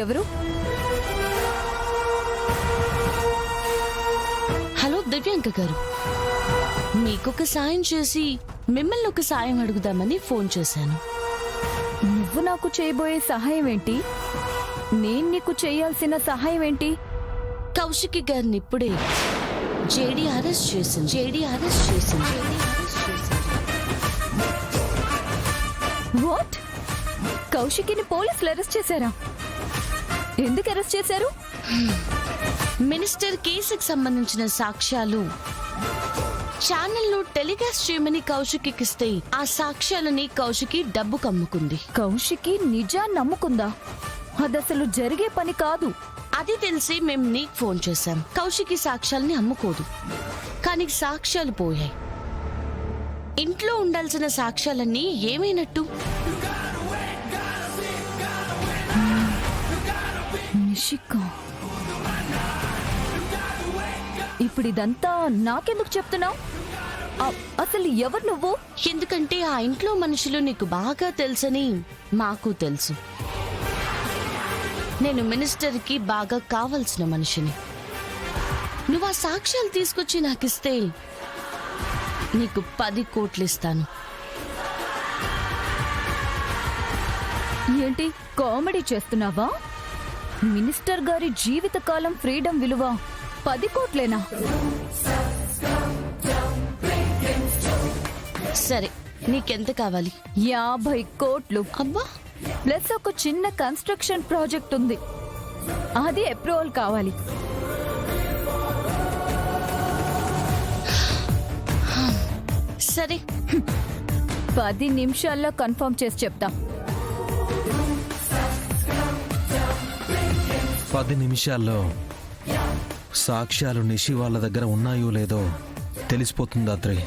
ఎవరు? హలో దివ్యాంక గారు, మీకొక సాయం చేసి మిమ్మల్ని ఒక సాయం అడుగుదామని ఫోన్ చేశాను. నువ్వు నాకు చేయబోయే సహాయం ఏంటి? నేను నీకు చేయాల్సిన సహాయం ఏంటి? కౌశికి గారిని ఇప్పుడే జేడీ అరెస్ట్ చేసింది. వాట్? కౌశికిని పోలీసులు అరెస్ట్ చేశారా? ఎందుకు అరెస్ట్ చేశారు? మినిస్టర్ కేసుకు సంబంధించిన సాక్ష్యాలు ఛానల్లో టెలికాస్ట్ చేయమని కౌశికి ఇస్తే ఆ సాక్ష్యాలని కౌశికి డబ్బు కమ్ముకుంది. కౌశికి నిజాన్ని నమ్ముకుందా? అదసలు జరిగే పని కాదు. అది తెలిసి మేం నీకు ఫోన్ చేశాం. కౌశికి సాక్ష్యాలని అమ్ముకోదు, కానీ సాక్ష్యాలు పోయాయి. ఇంట్లో ఉండాల్సిన సాక్ష్యాలన్నీ ఏమైనట్టు? నిషిక, ఇప్పుడు ఇదంతా నాకెందుకు చెప్తున్నావు? అసలు ఎవరు నువ్వు? ఎందుకంటే ఆ ఇంట్లో మనుషులు నీకు బాగా తెలుసని మాకు తెలుసు. నేను మినిస్టర్కి బాగా కావలసిన మనిషిని. నువ్వు ఆ సాక్ష్యాలు తీసుకొచ్చి నాకిస్తే నీకు 10 కోట్లు ఇస్తాను. ఏంటి కామెడీ చేస్తున్నావా? మినిస్టర్ గారి జీవితకాలం ఫ్రీడమ్ విలువ 10 కోట్లేనా? సరే, నీకెంత కావాలి? 50 కోట్లు. అబ్బా, ప్లస్ ఒక చిన్న కన్స్ట్రక్షన్ ప్రాజెక్ట్ ఉంది, అది అప్రూవల్ కావాలి. సరే 10 నిమిషాల్లో కన్ఫర్మ్ చేసి చెప్తా. 10 నిమిషాల్లో సాక్ష్యాలు నిషి వాళ్ళ దగ్గర ఉన్నాయో లేదో తెలిసిపోతుంది.